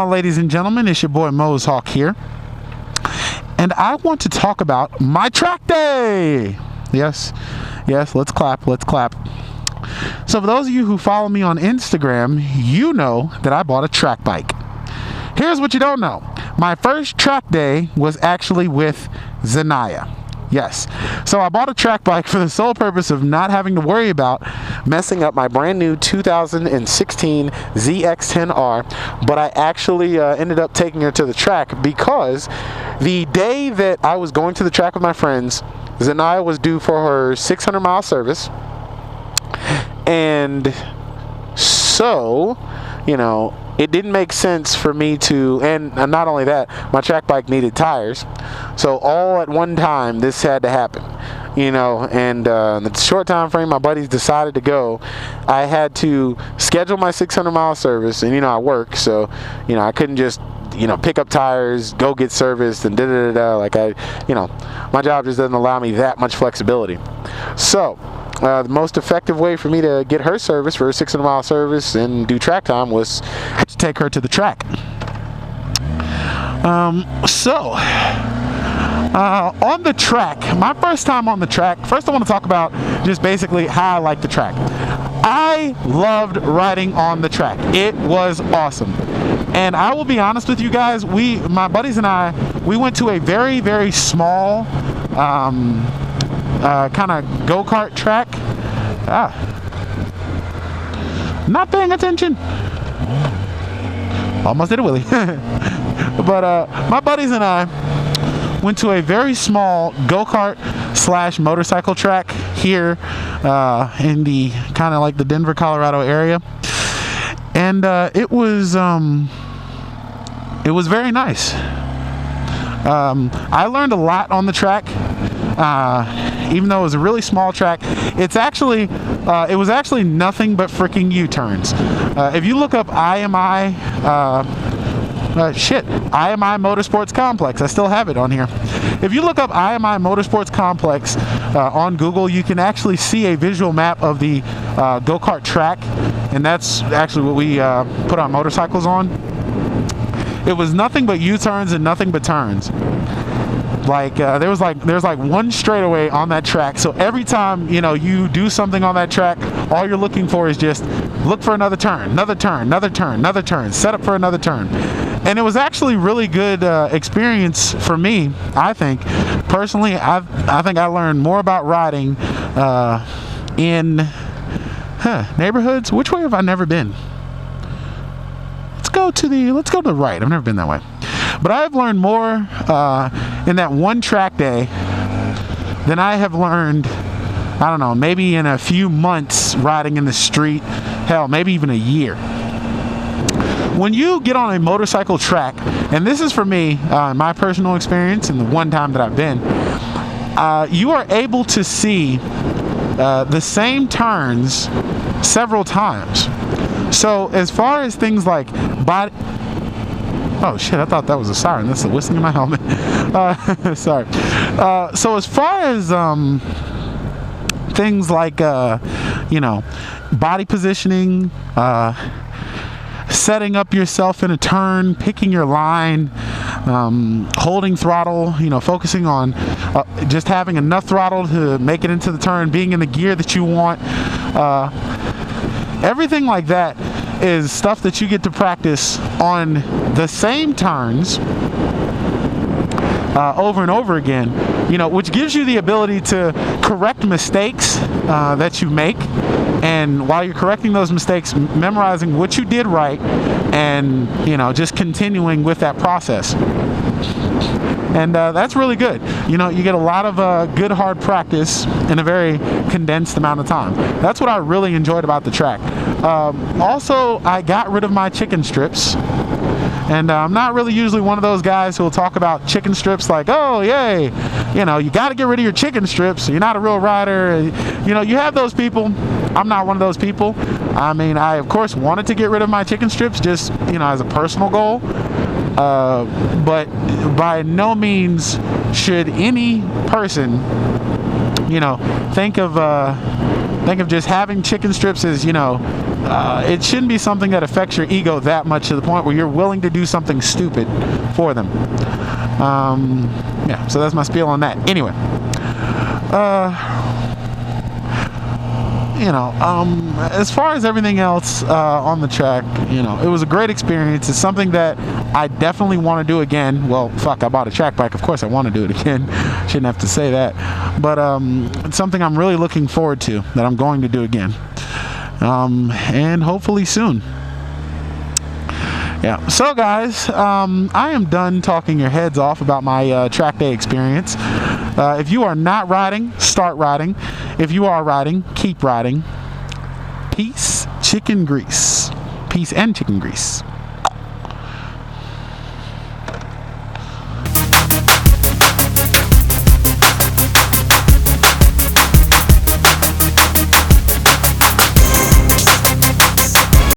Ladies and gentlemen, it's your boy Mose Hawk here, and I want to talk about my track day. Yes, let's clap. So for those of you who follow me on Instagram, you know that I bought a track bike. Here's what you don't know. My first track day was actually with Zanaya. Yes. So I bought a track bike for the sole purpose of not having to worry about messing up my brand new 2016 zx10r, but I actually ended up taking her to the track because the day that I was going to the track with my friends, Zanaya was due for her 600-mile service. And so, it didn't make sense for me to, and not only that, my track bike needed tires. So all at one time, this had to happen, and in the short time frame my buddies decided to go, I had to schedule my 600-mile service, and I work, so I couldn't just pick up tires, go get serviced, and like my job just doesn't allow me that much flexibility. So the most effective way for me to get her service for her 600-mile service and do track time was to take her to the track. On the track, my first time on the track, first I want to talk about just basically how I like the track. I loved riding on the track. It was awesome. And I will be honest with you guys, my buddies and I, we went to a very, very small kind of go-kart track. Not paying attention. Almost did a wheelie. But my buddies and I went to a very small go-kart / motorcycle track here in the kind of like the Denver, Colorado area. And it was very nice. I learned a lot on the track. Even though it was a really small track, it was actually nothing but freaking U-turns. If you look up IMI Motorsports Complex, I still have it on here. If you look up IMI Motorsports Complex on Google, you can actually see a visual map of the go-kart track, and that's actually what we put our motorcycles on. It was nothing but U-turns and nothing but turns. There's like one straightaway on that track, so every time you do something on that track, all you're looking for is just look for another turn, set up for another turn. And it was actually really good experience for me. I think personally, I think I learned more about riding in neighborhoods. Which way have I never been? Let's go to the right. I've never been that way. But I've learned more in that one track day than I have learned, I don't know, maybe in a few months riding in the street. Hell, maybe even a year. When you get on a motorcycle track, and this is for me, my personal experience and the one time that I've been, you are able to see the same turns several times. So as far as things like body... Oh shit, I thought that was a siren. That's the whistling in my helmet. Sorry. So as far as things like body positioning, setting up yourself in a turn, picking your line, holding throttle, focusing on just having enough throttle to make it into the turn, being in the gear that you want, everything like that is stuff that you get to practice on the same turns over and over again, which gives you the ability to correct mistakes that you make, and while you're correcting those mistakes, memorizing what you did right, and just continuing with that process. And that's really good. You get a lot of good hard practice in a very condensed amount of time. That's what I really enjoyed about the track. Also, I got rid of my chicken strips. And I'm not really usually one of those guys who will talk about chicken strips like, oh, yay, you got to get rid of your chicken strips. You're not a real rider. You have those people. I'm not one of those people. I mean, I, of course, wanted to get rid of my chicken strips just, as a personal goal. But by no means should any person, think of just having chicken strips as, it shouldn't be something that affects your ego that much to the point where you're willing to do something stupid for them. Yeah, so that's my spiel on that. Anyway, you know, as far as everything else on the track, you know, it was a great experience. It's something that I definitely want to do again. Well, fuck, I bought a track bike. Of course I want to do it again. Shouldn't have to say that. But it's something I'm really looking forward to, that I'm going to do again. And hopefully soon. Yeah, so guys, I am done talking your heads off about my track day experience. If you are not riding, start riding. If you are riding, keep riding. Peace, chicken grease. Peace and chicken grease.